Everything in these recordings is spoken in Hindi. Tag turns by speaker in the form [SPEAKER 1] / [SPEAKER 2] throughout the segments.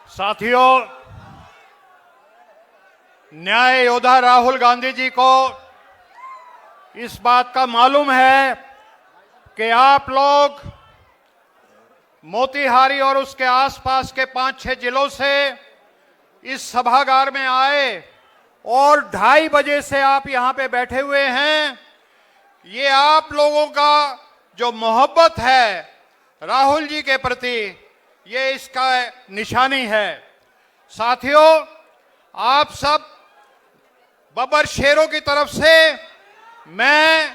[SPEAKER 1] साथियों, न्याय योद्धा राहुल गांधी जी को इस बात का मालूम है कि आप लोग मोतिहारी और उसके आसपास के 5-6 जिलों से इस सभागार में आए और 2:30 बजे से आप यहां पे बैठे हुए हैं। ये आप लोगों का जो मोहब्बत है राहुल जी के प्रति, ये इसका निशानी है। साथियों, आप सब बब्बर शेरों की तरफ से मैं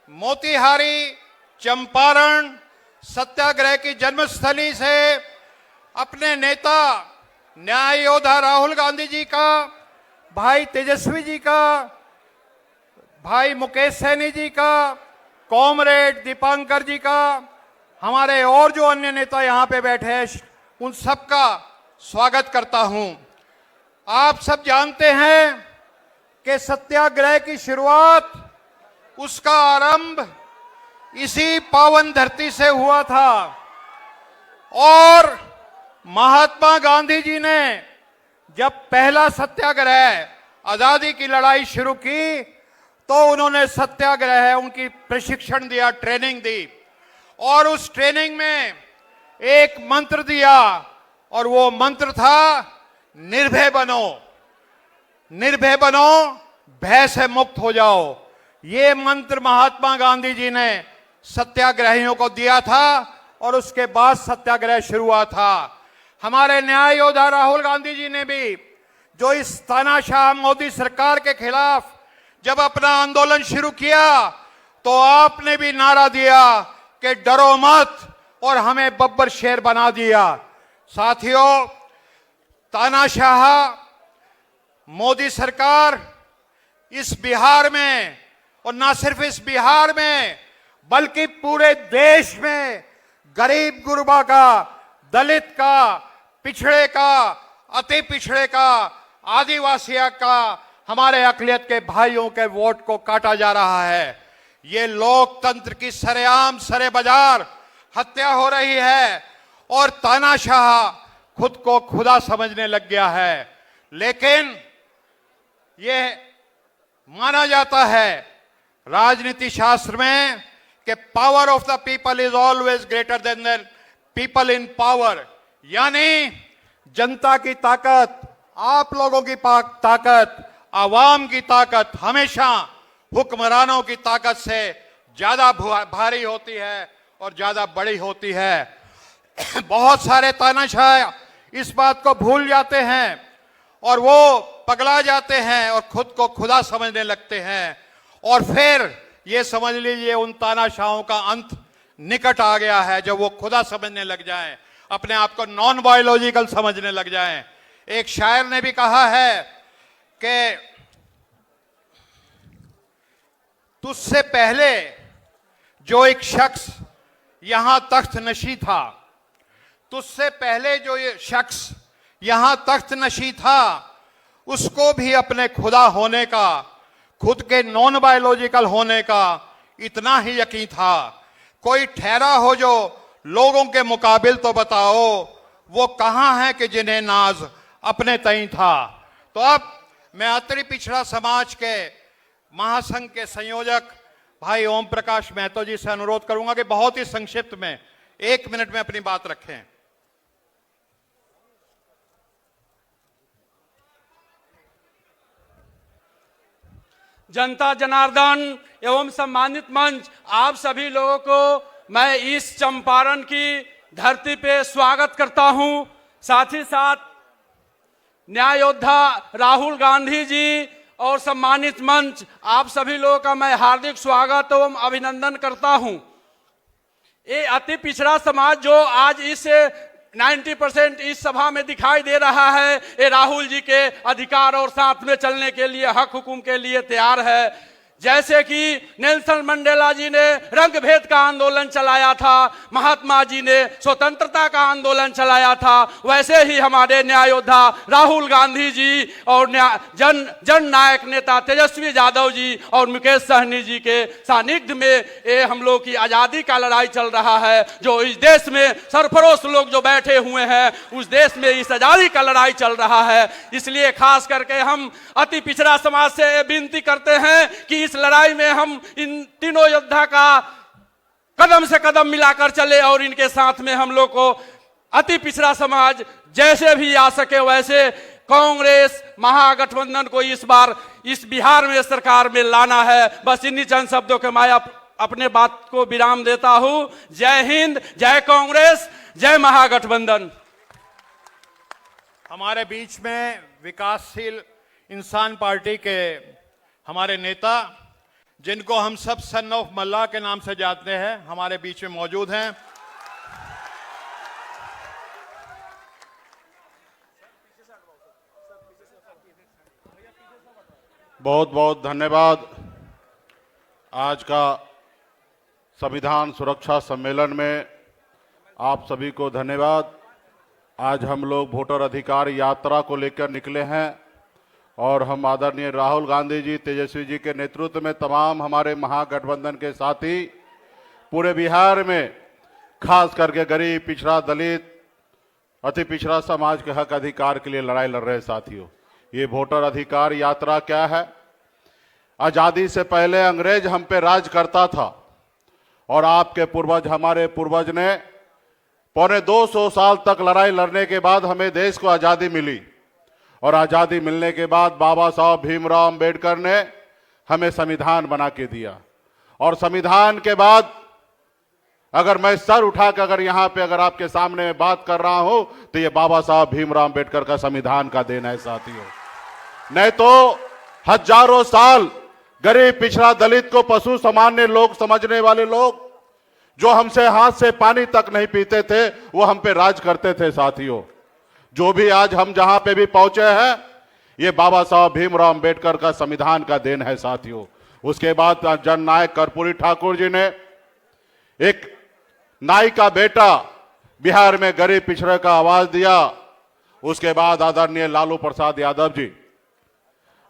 [SPEAKER 1] मोतिहारी, चंपारण सत्याग्रह की जन्मस्थली से अपने नेता न्याय योद्धा राहुल गांधी जी का, भाई तेजस्वी जी का, भाई मुकेश सैनी जी का, कॉमरेड दीपांकर जी का, हमारे और जो अन्य नेता यहाँ पे बैठे हैं, उन सबका स्वागत करता हूं। आप सब जानते हैं कि सत्याग्रह की शुरुआत, उसका आरंभ इसी पावन धरती से हुआ था और महात्मा गांधी जी ने जब पहला सत्याग्रह, आजादी की लड़ाई शुरू की तो उन्होंने सत्याग्रह, उनकी प्रशिक्षण दिया, ट्रेनिंग दी और उस ट्रेनिंग में एक मंत्र दिया और वो मंत्र था निर्भय बनो, निर्भय बनो, भय से मुक्त हो जाओ। ये मंत्र महात्मा गांधी जी ने सत्याग्रहियों को दिया था और उसके बाद सत्याग्रह शुरू हुआ था। हमारे न्याय योद्धा राहुल गांधी जी ने भी जो इस तानाशाह मोदी सरकार के खिलाफ जब अपना आंदोलन शुरू किया तो आपने भी नारा दिया कि डरो मत और हमें बब्बर शेर बना दिया। साथियों, तानाशाह मोदी सरकार इस बिहार में, और ना सिर्फ इस बिहार में बल्कि पूरे देश में गरीब गुरबा का, दलित का, पिछड़े का, अति पिछड़े का, आदिवासियों का, हमारे अकलियत के भाइयों के वोट को काटा जा रहा है। ये लोकतंत्र की सरेआम सरे बाजार हत्या हो रही है और तानाशाह खुद को खुदा समझने लग गया है। लेकिन ये माना जाता है राजनीति शास्त्र में कि power of the people is always greater than the people in power, यानी जनता की ताकत, आप लोगों की ताकत, आवाम की ताकत हमेशा हुक्मरानों की ताकत से ज्यादा भारी होती है और ज्यादा बड़ी होती है। बहुत सारे तानाशाह इस बात को भूल जाते हैं और वो पगला जाते हैं और खुद को खुदा समझने लगते हैं और फिर ये समझ लीजिए उन तानाशाहों का अंत निकट आ गया है जब वो खुदा समझने लग जाएं, अपने आप को नॉन बायोलॉजिकल समझने लग जाएं। एक शायर ने भी कहा है कि तुझसे पहले जो एक शख्स यहां तख्त नशी था, तुझसे पहले जो ये शख्स यहां तख्त नशी था, उसको भी अपने खुदा होने का, खुद के नॉन बायोलॉजिकल होने का इतना ही यकीन था। कोई ठहरा हो जो लोगों के मुकाबिल तो बताओ, वो कहां है कि जिन्हें नाज अपने तई था। तो अब मैं अति पिछड़ा समाज के महासंघ के संयोजक भाई ओम प्रकाश महतो जी से अनुरोध करूंगा कि बहुत ही संक्षिप्त में 1 मिनट में अपनी बात रखें।
[SPEAKER 2] जनता जनार्दन एवं सम्मानित मंच, आप सभी लोगों को मैं इस चंपारण की धरती पे स्वागत करता हूं। साथ ही साथ न्याय योद्धा राहुल गांधी जी और सम्मानित मंच, आप सभी लोगों का मैं हार्दिक स्वागत एवं अभिनंदन करता हूं। ये अति पिछड़ा समाज जो आज इस 90% इस सभा में दिखाई दे रहा है, ये राहुल जी के अधिकार और साथ में चलने के लिए, हक हुकुम के लिए तैयार है। जैसे कि नेल्सन मंडेला जी ने रंग भेद का आंदोलन चलाया था, महात्मा जी ने स्वतंत्रता का आंदोलन चलाया था, वैसे ही हमारे न्याय योद्धा राहुल गांधी जी और जन नायक नेता तेजस्वी यादव जी और मुकेश सहनी जी के सानिध्य में ये हम लोग की आजादी का लड़ाई चल रहा है। जो इस देश में सरफरोश लोग जो बैठे हुए हैं, उस देश में इस आजादी का लड़ाई चल रहा है। इसलिए खास करके हम अति पिछड़ा समाज से विनती करते हैं कि इस लड़ाई में हम इन तीनों योद्धा का कदम से कदम मिलाकर चले और इनके साथ में हम लोग को अति पिछड़ा समाज जैसे भी आ सके वैसे कांग्रेस महागठबंधन को इस बार इस बिहार में सरकार में लाना है। बस इन्हीं चंद शब्दों के मैं अपने बात को विराम देता हूं। जय हिंद, जय कांग्रेस, जय महागठबंधन।
[SPEAKER 1] हमारे बीच में विकासशील इंसान पार्टी के हमारे नेता, जिनको हम सब सन ऑफ मल्ला के नाम से जानते हैं, हमारे बीच में मौजूद हैं।
[SPEAKER 3] बहुत बहुत धन्यवाद। आज का संविधान सुरक्षा सम्मेलन में आप सभी को धन्यवाद। आज हम लोग वोटर अधिकार यात्रा को लेकर निकले हैं और हम आदरणीय राहुल गांधी जी, तेजस्वी जी के नेतृत्व में तमाम हमारे महागठबंधन के साथी पूरे बिहार में खास करके गरीब, पिछड़ा, दलित, अति पिछड़ा समाज के हक अधिकार के लिए लड़ाई लड़ रहे साथियों। ये वोटर अधिकार यात्रा क्या है? आजादी से पहले अंग्रेज हम पे राज करता था और आपके पूर्वज, हमारे पूर्वज ने पौने 200 साल तक लड़ाई लड़ने के बाद हमें देश को आजादी मिली और आजादी मिलने के बाद बाबा साहब भीमराव अंबेडकर ने हमें संविधान बना के दिया। और संविधान के बाद अगर मैं सर उठाकर अगर यहाँ पे अगर आपके सामने बात कर रहा हूं तो ये बाबा साहब भीमराव अंबेडकर का संविधान का देन है साथियों। नहीं तो हजारों साल गरीब, पिछड़ा, दलित को पशु सामान्य लोग समझने वाले लोग जो हमसे हाथ से पानी तक नहीं पीते थे, वो हम पे राज करते थे साथियों। जो भी आज हम जहां पे भी पहुंचे हैं, ये बाबा साहब भीमराव अंबेडकर का संविधान का देन है साथियों। उसके बाद जननायक कर्पूरी ठाकुर जी ने एक नाई का बेटा बिहार में गरीब पिछड़े का आवाज दिया। उसके बाद आदरणीय लालू प्रसाद यादव जी,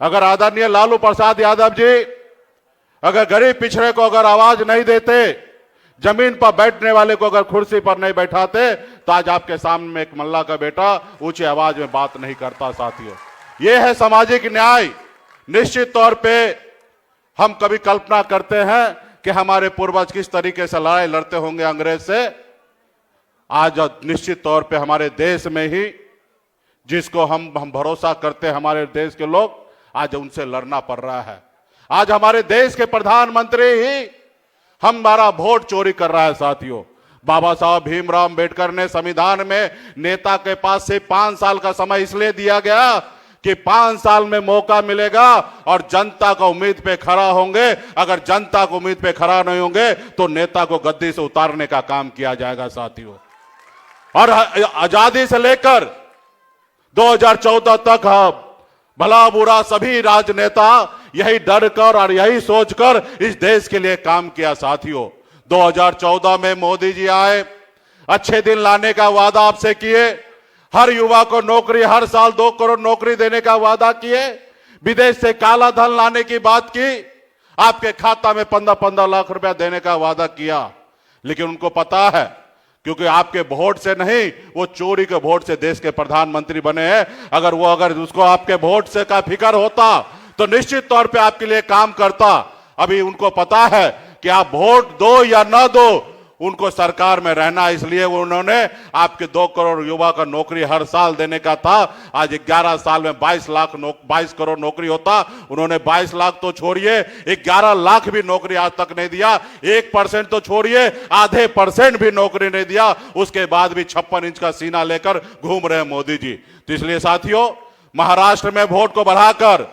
[SPEAKER 3] अगर आदरणीय लालू प्रसाद यादव जी अगर गरीब पिछड़े को अगर आवाज नहीं देते, जमीन पर बैठने वाले को अगर कुर्सी पर नहीं बैठाते, तो आज आपके सामने एक मल्ला का बेटा ऊंची आवाज में बात नहीं करता साथियों। यह है सामाजिक न्याय। निश्चित तौर पे हम कभी कल्पना करते हैं कि हमारे पूर्वज किस तरीके से लड़ाई लड़ते होंगे अंग्रेज से। आज निश्चित तौर पे हमारे देश में ही जिसको हम भरोसा करते हैं, हमारे देश के लोग, आज उनसे लड़ना पड़ रहा है। आज हमारे देश के प्रधानमंत्री ही हमारा वोट चोरी कर रहा है साथियों। बाबा साहब भीमराव अंबेडकर ने संविधान में नेता के पास से 5 साल का समय इसलिए दिया गया कि 5 साल में मौका मिलेगा और जनता को उम्मीद पे खड़ा होंगे। अगर जनता को उम्मीद पे खड़ा नहीं होंगे तो नेता को गद्दी से उतारने का काम किया जाएगा साथियों। और आजादी से लेकर 2014 तक भला बुरा सभी राजनेता यही डर कर और यही सोचकर इस देश के लिए काम किया साथियों। 2014 में मोदी जी आए, अच्छे दिन लाने का वादा आपसे किए, हर युवा को नौकरी, हर साल 2 करोड़ नौकरी देने का वादा किए, विदेश से काला धन लाने की बात की, आपके खाता में 15-15 लाख रुपया देने का वादा किया। लेकिन उनको पता है, क्योंकि आपके वोट से नहीं, वो चोरी के वोट से देश के प्रधानमंत्री बने हैं। अगर उसको आपके वोट से का फिक्र होता तो निश्चित तौर पे आपके लिए काम करता। अभी उनको पता है कि आप वोट दो या ना दो, उनको सरकार में रहना, इसलिए उन्होंने आपके 2 करोड़ युवा का नौकरी हर साल देने का था। आज 11 साल में 22 करोड़ नौकरी होता, उन्होंने 22 लाख तो छोड़िए, 11 लाख भी नौकरी आज तक नहीं दिया। 1% तो छोड़िए, आधे % भी नौकरी नहीं दिया। उसके बाद भी 56 इंच का सीना लेकर घूम रहे हैं मोदी जी। तो इसलिए साथियों, महाराष्ट्र में वोट को बढ़ाकर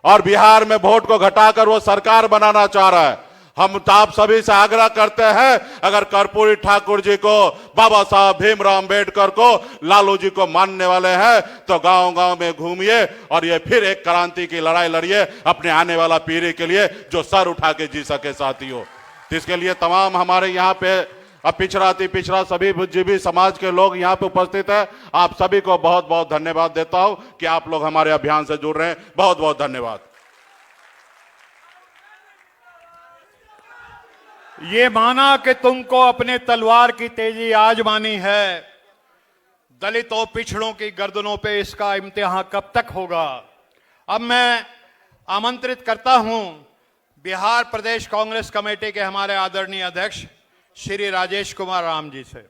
[SPEAKER 3] और बिहार में वोट को घटाकर वो सरकार बनाना चाह रहा है। हम तो आप सभी से आग्रह करते हैं, अगर कर्पूरी ठाकुर जी को, बाबा साहब भीमराव अंबेडकर को, लालू जी को मानने वाले हैं तो गांव गांव में घूमिए और ये फिर एक क्रांति की लड़ाई लड़िए अपने आने वाला पीढ़ी के लिए, जो सर उठा के जी सके साथियों। इसके लिए तमाम हमारे यहाँ पे अब पिछड़ा अति पिछड़ा सभी बुद्धिजीवी समाज के लोग यहाँ पे उपस्थित हैं। आप सभी को बहुत बहुत धन्यवाद देता हूं कि आप लोग हमारे अभियान से जुड़ रहे हैं। बहुत बहुत धन्यवाद।
[SPEAKER 1] ये माना कि तुमको अपने तलवार की तेजी आजमानी है, दलितों पिछड़ों की गर्दनों पे इसका इम्तिहान कब तक होगा। अब मैं आमंत्रित करता हूं बिहार प्रदेश कांग्रेस कमेटी के हमारे आदरणीय अध्यक्ष श्री राजेश कुमार राम जी से।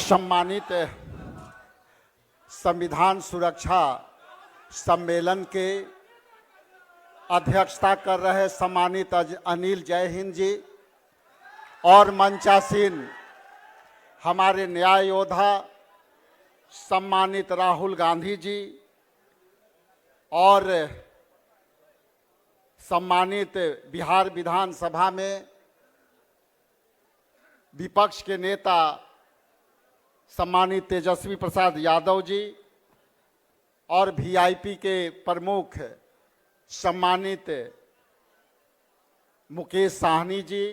[SPEAKER 4] सम्मानित संविधान सुरक्षा सम्मेलन के अध्यक्षता कर रहे सम्मानित अनिल जय हिंद जी और मंचासीन हमारे न्याय योद्धा सम्मानित राहुल गांधी जी और सम्मानित बिहार विधानसभा में विपक्ष के नेता सम्मानित तेजस्वी प्रसाद यादव जी और वीआईपी के प्रमुख सम्मानित मुकेश साहनी जी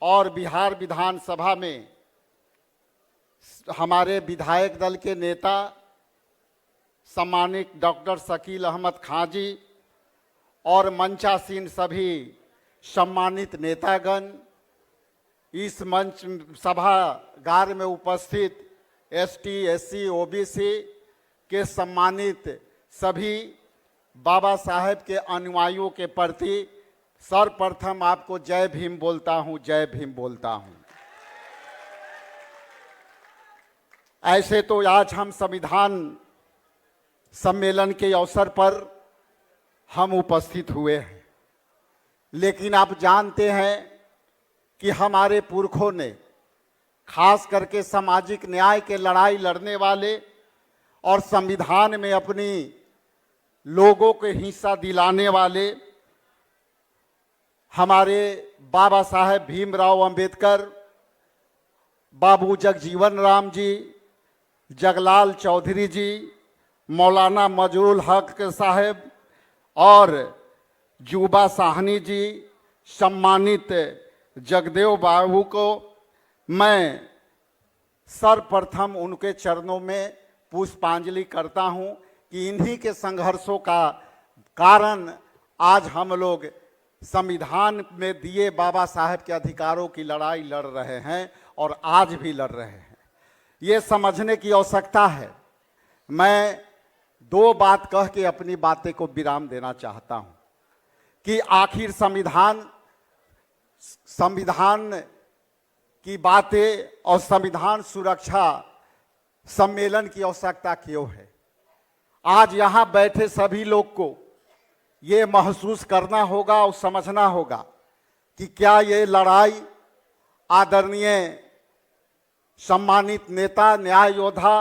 [SPEAKER 4] और बिहार विधानसभा में हमारे विधायक दल के नेता सम्मानित डॉक्टर शकील अहमद खां जी और मंचासीन सभी सम्मानित नेतागण, इस मंच सभागार में उपस्थित एसटी, एससी, ओबीसी के सम्मानित सभी बाबा साहेब के अनुयायियों के प्रति सर्वप्रथम आपको जय भीम बोलता हूं, जय भीम बोलता हूं। ऐसे तो आज हम संविधान सम्मेलन के अवसर पर हम उपस्थित हुए हैं, लेकिन आप जानते हैं कि हमारे पुरखों ने खास करके सामाजिक न्याय के लड़ाई लड़ने वाले और संविधान में अपनी लोगों को हिस्सा दिलाने वाले हमारे बाबा साहेब भीमराव अंबेडकर, बाबू जगजीवन राम जी, जगलाल चौधरी जी, मौलाना मजरूल हक साहेब और जुबा साहनी जी, सम्मानित जगदेव बाबू को मैं सर्वप्रथम उनके चरणों में पुष्पांजलि करता हूं कि इन्हीं के संघर्षों का कारण आज हम लोग संविधान में दिए बाबा साहेब के अधिकारों की लड़ाई लड़ रहे हैं और आज भी लड़ रहे हैं। ये समझने की आवश्यकता है। मैं दो बात कह के अपनी बातें को विराम देना चाहता हूं कि आखिर संविधान की बातें और संविधान सुरक्षा सम्मेलन की आवश्यकता क्यों है। आज यहां बैठे सभी लोग को ये महसूस करना होगा और समझना होगा कि क्या ये लड़ाई आदरणीय सम्मानित नेता न्याय योद्धा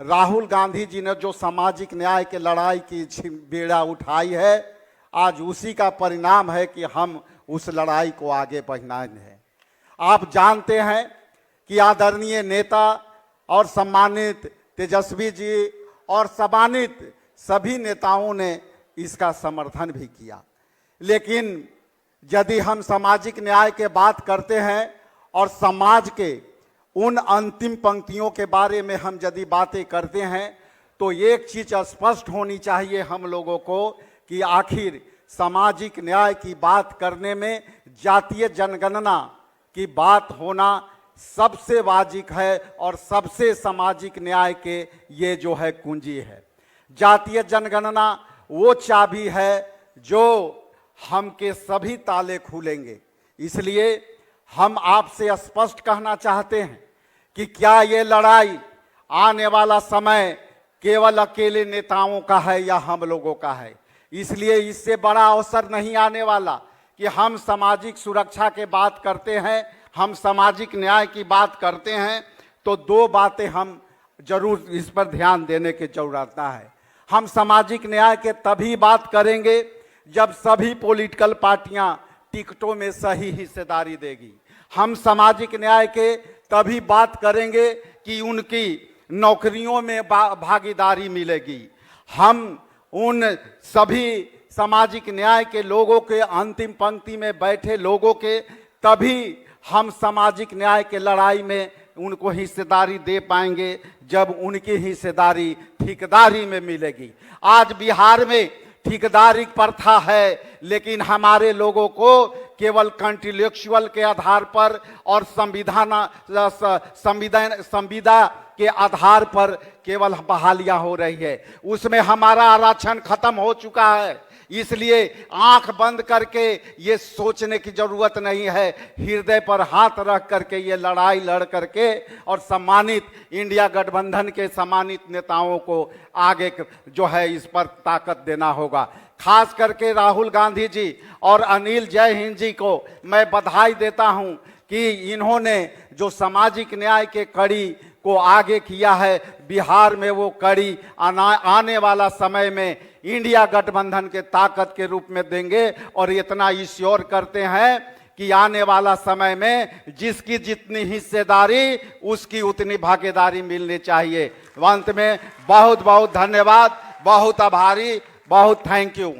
[SPEAKER 4] राहुल गांधी जी ने जो सामाजिक न्याय के लड़ाई की बेड़ा उठाई है, आज उसी का परिणाम है कि हम उस लड़ाई को आगे बढ़ना है। आप जानते हैं कि आदरणीय नेता और सम्मानित तेजस्वी जी और सम्मानित सभी नेताओं ने इसका समर्थन भी किया, लेकिन यदि हम सामाजिक न्याय के बात करते हैं और समाज के उन अंतिम पंक्तियों के बारे में हम यदि बातें करते हैं तो एक चीज स्पष्ट होनी चाहिए हम लोगों को कि आखिर सामाजिक न्याय की बात करने में जातीय जनगणना की बात होना सबसे वाजिब है और सबसे सामाजिक न्याय के ये जो है कुंजी है। जातीय जनगणना वो चाबी है जो हम के सभी ताले खुलेंगे। इसलिए हम आपसे स्पष्ट कहना चाहते हैं कि क्या ये लड़ाई आने वाला समय केवल अकेले नेताओं का है या हम लोगों का है। इसलिए इससे बड़ा अवसर नहीं आने वाला कि हम सामाजिक सुरक्षा के बात करते हैं हम सामाजिक न्याय की बात करते हैं तो दो बातें हम जरूर इस पर ध्यान देने की जरूरत है। हम सामाजिक न्याय के तभी बात करेंगे जब सभी पॉलिटिकल पार्टियां टिकटों में सही हिस्सेदारी देगी। हम सामाजिक न्याय के तभी बात करेंगे कि उनकी नौकरियों में भागीदारी मिलेगी। हम उन सभी सामाजिक न्याय के लोगों के अंतिम पंक्ति में बैठे लोगों के तभी हम सामाजिक न्याय के लड़ाई में उनको हिस्सेदारी दे पाएंगे जब उनकी हिस्सेदारी ठेकेदारी में मिलेगी। आज बिहार में ठेकेदारी प्रथा है, लेकिन हमारे लोगों को केवल कंट्रीलेक्चुअल के आधार पर और संविदा के आधार पर केवल बहालियां हो रही है। उसमें हमारा आरक्षण खत्म हो चुका है। इसलिए आंख बंद करके ये सोचने की जरूरत नहीं है, हृदय पर हाथ रख करके ये लड़ाई लड़ करके और सम्मानित इंडिया गठबंधन के सम्मानित नेताओं को आगे जो है इस पर ताकत देना होगा। खास करके राहुल गांधी जी और अनिल जय हिंद जी को मैं बधाई देता हूं कि इन्होंने जो सामाजिक न्याय के कड़ी को आगे किया है, बिहार में वो कड़ी आने वाला समय में इंडिया गठबंधन के ताकत के रूप में देंगे। और इतना ईश्योर करते हैं कि आने वाला समय में जिसकी जितनी हिस्सेदारी उसकी उतनी भागीदारी मिलनी चाहिए। अंत में बहुत बहुत धन्यवाद, बहुत आभारी, बहुत थैंक यू।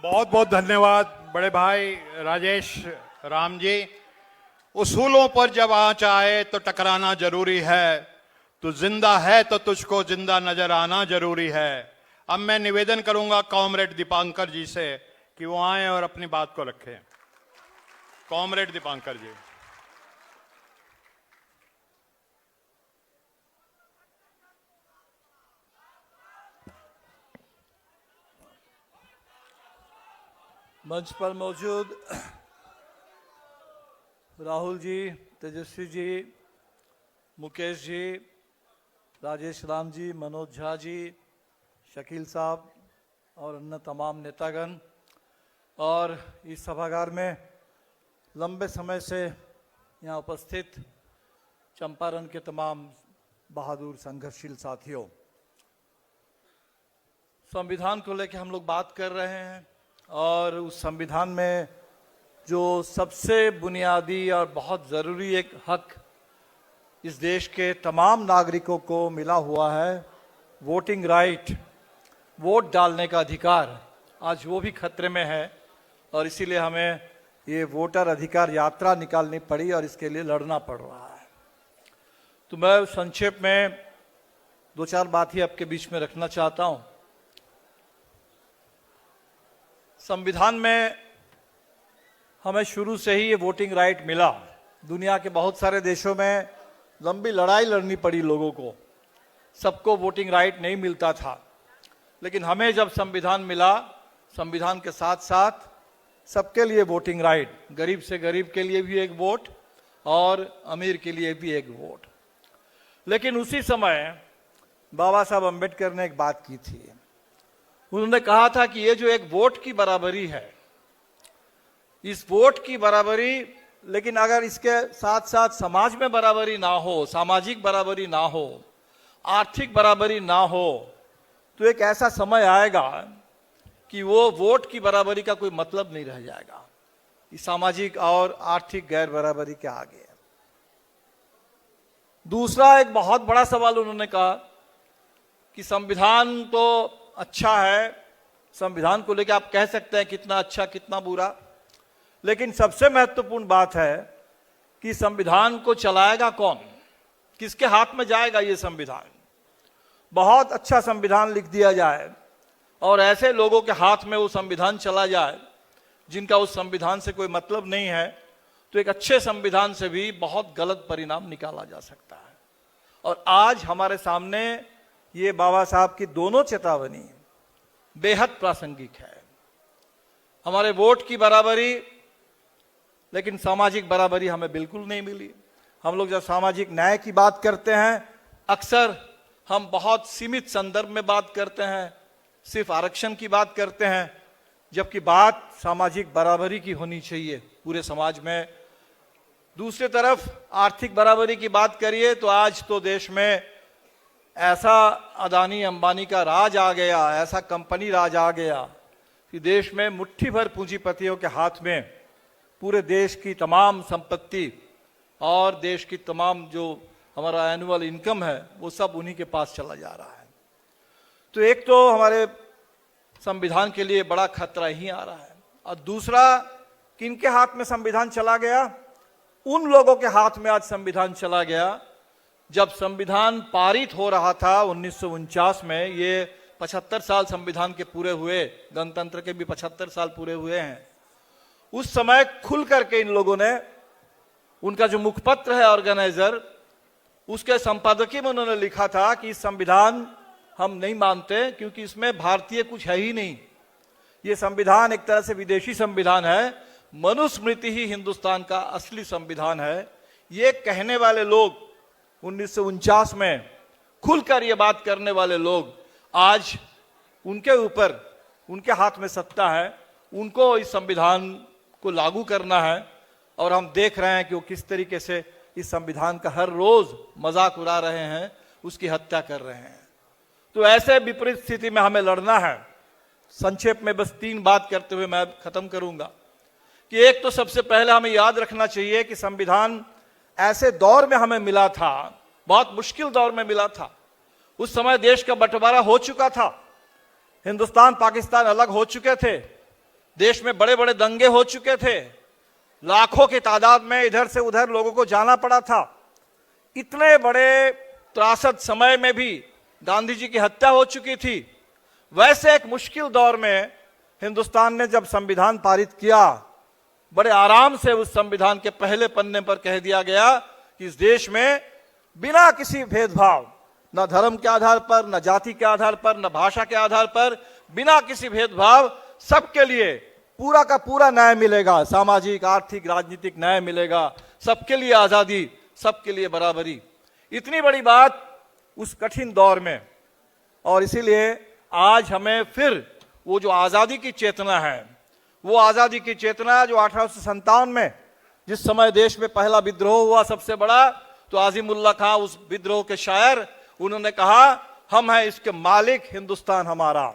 [SPEAKER 1] बहुत बहुत धन्यवाद बड़े भाई राजेश राम जी। उसूलों पर जब आंच आए तो टकराना जरूरी है। तू जिंदा है तो तुझको जिंदा नजर आना जरूरी है। अब मैं निवेदन करूंगा कॉमरेड दीपांकर जी से कि वो आए और अपनी बात को रखें। कॉमरेड दीपांकर जी।
[SPEAKER 5] मंच पर मौजूद राहुल जी, तेजस्वी जी, मुकेश जी, राजेश राम जी, मनोज झा जी, शकील साहब और अन्य तमाम नेतागण और इस सभागार में लंबे समय से यहाँ उपस्थित चंपारण के तमाम बहादुर संघर्षशील साथियों, संविधान को लेकर हम लोग बात कर रहे हैं और उस संविधान में जो सबसे बुनियादी और बहुत ज़रूरी एक हक इस देश के तमाम नागरिकों को मिला हुआ है, वोटिंग राइट, वोट डालने का अधिकार, आज वो भी खतरे में है। और इसीलिए हमें ये वोटर अधिकार यात्रा निकालनी पड़ी और इसके लिए लड़ना पड़ रहा है। तो मैं संक्षेप में दो चार बात ही आपके बीच में रखना चाहता हूँ। संविधान में हमें शुरू से ही ये वोटिंग राइट मिला। दुनिया के बहुत सारे देशों में लंबी लड़ाई लड़नी पड़ी लोगों को, सबको वोटिंग राइट नहीं मिलता था, लेकिन हमें जब संविधान मिला, संविधान के साथ साथ सबके लिए वोटिंग राइट, गरीब से गरीब के लिए भी एक वोट और अमीर के लिए भी एक वोट। लेकिन उसी समय बाबा साहब अम्बेडकर ने एक बात की थी। उन्होंने कहा था कि ये जो एक वोट की बराबरी है, इस वोट की बराबरी, लेकिन अगर इसके साथ साथ समाज में बराबरी ना हो, सामाजिक बराबरी ना हो, आर्थिक बराबरी ना हो, तो एक ऐसा समय आएगा कि वो वोट की बराबरी का कोई मतलब नहीं रह जाएगा इस सामाजिक और आर्थिक गैर बराबरी के आगे। दूसरा एक बहुत बड़ा सवाल उन्होंने कहा कि संविधान तो अच्छा है, संविधान को लेकर आप कह सकते हैं कितना अच्छा कितना बुरा, लेकिन सबसे महत्वपूर्ण बात है कि संविधान को चलाएगा कौन, किसके हाथ में जाएगा ये संविधान। बहुत अच्छा संविधान लिख दिया जाए और ऐसे लोगों के हाथ में वो संविधान चला जाए जिनका उस संविधान से कोई मतलब नहीं है, तो एक अच्छे संविधान से भी बहुत गलत परिणाम निकाला जा सकता है। और आज हमारे सामने ये बाबा साहब की दोनों चेतावनी बेहद प्रासंगिक है। हमारे वोट की बराबरी, लेकिन सामाजिक बराबरी हमें बिल्कुल नहीं मिली। हम लोग जब सामाजिक न्याय की बात करते हैं, अक्सर हम बहुत सीमित संदर्भ में बात करते हैं, सिर्फ आरक्षण की बात करते हैं, जबकि बात सामाजिक बराबरी की होनी चाहिए पूरे समाज में। दूसरी तरफ आर्थिक बराबरी की बात करिए तो आज तो देश में ऐसा अदानी अंबानी का राज आ गया, ऐसा कंपनी राज आ गया कि देश में मुट्ठी भर पूंजीपतियों के हाथ में पूरे देश की तमाम संपत्ति और देश की तमाम जो हमारा एनुअल इनकम है वो सब उन्हीं के पास चला जा रहा है। तो एक तो हमारे संविधान के लिए बड़ा खतरा ही आ रहा है, और दूसरा किनके हाथ में संविधान चला गया? उन लोगों के हाथ में आज संविधान चला गया जब संविधान पारित हो रहा था 1949 में। ये 75 साल संविधान के पूरे हुए, गणतंत्र के भी 75 साल पूरे हुए हैं। उस समय खुल करके इन लोगों ने, उनका जो मुखपत्र है ऑर्गेनाइजर, उसके संपादकीय में उन्होंने लिखा था कि संविधान हम नहीं मानते क्योंकि इसमें भारतीय कुछ है ही नहीं। ये संविधान एक तरह से विदेशी संविधान है, मनुस्मृति ही हिंदुस्तान का असली संविधान है। ये कहने वाले लोग 1949 में खुलकर ये बात करने वाले लोग आज उनके ऊपर, उनके हाथ में सत्ता है, उनको इस संविधान को लागू करना है। और हम देख रहे हैं कि वो किस तरीके से इस संविधान का हर रोज मजाक उड़ा रहे हैं, उसकी हत्या कर रहे हैं। तो ऐसे विपरीत स्थिति में हमें लड़ना है। संक्षेप में बस 3 बात करते हुए मैं खत्म करूंगा कि एक तो सबसे पहले हमें याद रखना चाहिए कि संविधान ऐसे दौर में हमें मिला था, बहुत मुश्किल दौर में मिला था। उस समय देश का बंटवारा हो चुका था, हिंदुस्तान पाकिस्तान अलग हो चुके थे, देश में बड़े बड़े दंगे हो चुके थे, लाखों की तादाद में इधर से उधर लोगों को जाना पड़ा था। इतने बड़े त्रासद समय में भी गांधी जी की हत्या हो चुकी थी। वैसे एक मुश्किल दौर में हिंदुस्तान ने जब संविधान पारित किया, बड़े आराम से उस संविधान के पहले पन्ने पर कह दिया गया कि इस देश में बिना किसी भेदभाव, न धर्म के आधार पर, न जाति के आधार पर, न भाषा के आधार पर, बिना किसी भेदभाव सबके लिए पूरा का पूरा न्याय मिलेगा, सामाजिक, आर्थिक, राजनीतिक न्याय मिलेगा, सबके लिए आजादी, सबके लिए बराबरी। इतनी बड़ी बात उस कठिन दौर में। और इसीलिए आज हमें फिर वो जो आजादी की चेतना है, वो आजादी की चेतना जो 1857 में जिस समय देश में पहला विद्रोह हुआ सबसे बड़ा, तो आजिमुल्लाह खां उस विद्रोह के शायर, उन्होंने कहा हम हैं इसके मालिक, हिंदुस्तान हमारा।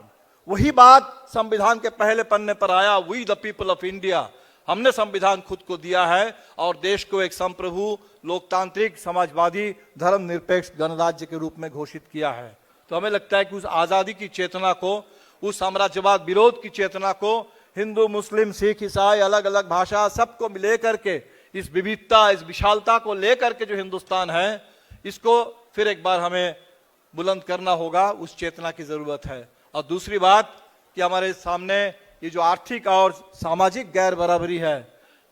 [SPEAKER 5] वही बात संविधान के पहले पन्ने पर आया, we the people of India. हमने संविधान खुद को दिया है और देश को एक संप्रभु, लोकतांत्रिक, समाजवादी, धर्मनिरपेक्ष गणराज्य के रूप में घोषित किया है। तो हमें लगता है कि उस आजादी की चेतना को, उस साम्राज्यवाद विरोध की चेतना को, हिंदू, मुस्लिम, सिख, ईसाई, अलग अलग भाषा, सबको मिले करके इस विविधता, इस विशालता को लेकर के जो हिंदुस्तान है, इसको फिर एक बार हमें बुलंद करना होगा। उस चेतना की जरूरत है। और दूसरी बात कि हमारे सामने ये जो आर्थिक और सामाजिक गैर बराबरी है,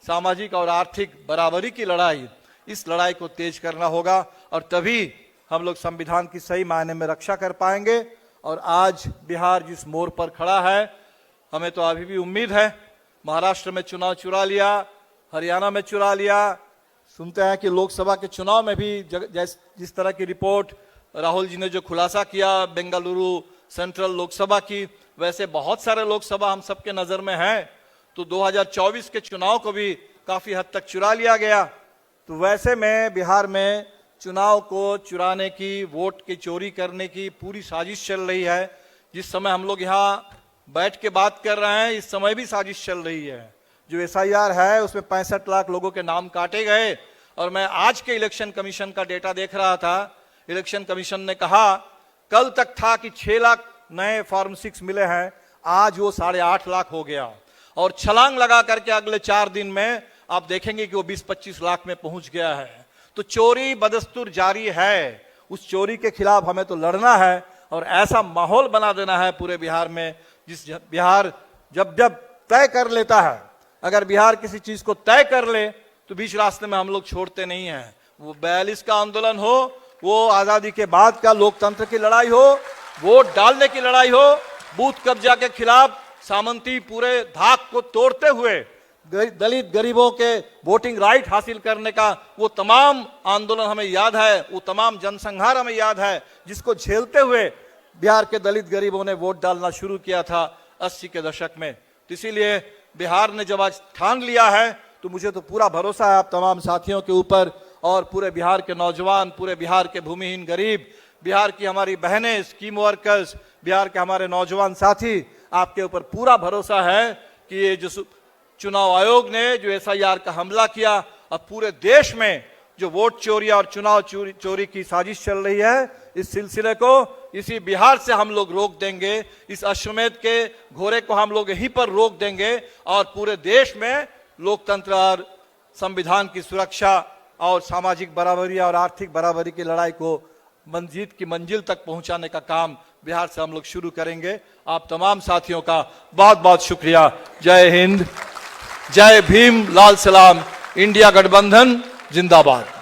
[SPEAKER 5] सामाजिक और आर्थिक बराबरी की लड़ाई, इस लड़ाई को तेज करना होगा और तभी हम लोग संविधान की सही मायने में रक्षा कर पाएंगे। और आज बिहार जिस मोड़ पर खड़ा है, हमें तो अभी भी उम्मीद है, महाराष्ट्र में चुनाव चुरा लिया, हरियाणा में चुरा लिया, सुनते हैं कि लोकसभा के चुनाव में भी जिस तरह की रिपोर्ट राहुल जी ने जो खुलासा किया बेंगलुरु सेंट्रल लोकसभा की, वैसे बहुत सारे लोकसभा हम सबके नजर में हैं। तो 2024 के चुनाव को भी काफी हद तक चुरा लिया गया। तो वैसे में बिहार में चुनाव को चुराने की, वोट की चोरी करने की पूरी साजिश चल रही है। जिस समय हम लोग यहाँ बैठ के बात कर रहे हैं, इस समय भी साजिश चल रही है। जो SIR है उसमें 65 लाख लोगों के नाम काटे गए। और मैं आज के इलेक्शन कमीशन का डेटा देख रहा था, इलेक्शन कमीशन ने कहा कल तक था कि 6 लाख नए फॉर्म 6 मिले हैं, आज वो 8.5 लाख हो गया। और छलांग लगा करके अगले 4 दिन में आप देखेंगे कि वो 20-25 लाख में पहुंच गया है। तो चोरी बदस्तूर जारी है, उस चोरी के खिलाफ हमें तो लड़ना है और ऐसा माहौल बना देना है पूरे बिहार में, जिस बिहार जब जब तय कर लेता है, अगर बिहार किसी चीज को तय कर ले तो बीच रास्ते में हम लोग छोड़ते नहीं हैं। वो 42 का आंदोलन हो, वो आजादी के बाद का लोकतंत्र की लड़ाई हो, वोट डालने की लड़ाई हो, बूथ कब्जा के खिलाफ सामंती पूरे धाक को तोड़ते हुए दलित गरीबों के वोटिंग राइट हासिल करने का वो तमाम आंदोलन हमें याद है, वो तमाम जनसंहार हमें याद है, जिसको झेलते हुए बिहार के दलित गरीबों ने वोट डालना शुरू किया था 80 के दशक में। तो इसीलिए बिहार ने जब आज ठान लिया है तो मुझे तो पूरा भरोसा है आप तमाम साथियों के ऊपर, और पूरे बिहार के नौजवान, पूरे बिहार के भूमिहीन गरीब, बिहार की हमारी बहनें, स्कीम वर्कर्स, बिहार के हमारे नौजवान साथी, आपके ऊपर पूरा भरोसा है कि ये जो चुनाव आयोग ने जो SIR का हमला किया और पूरे देश में जो वोट चोरी और चुनाव चोरी की साजिश चल रही है, इस सिलसिले को इसी बिहार से हम लोग रोक देंगे। इस अश्वमेध के घोड़े को हम लोग यहीं पर रोक देंगे और पूरे देश में लोकतंत्र और संविधान की सुरक्षा और सामाजिक बराबरी और आर्थिक बराबरी की लड़ाई को मंजीत की मंजिल तक पहुंचाने का काम बिहार से हम लोग शुरू करेंगे। आप तमाम साथियों का बहुत बहुत शुक्रिया। जय हिंद, जय भीम, लाल सलाम, इंडिया गठबंधन जिंदाबाद।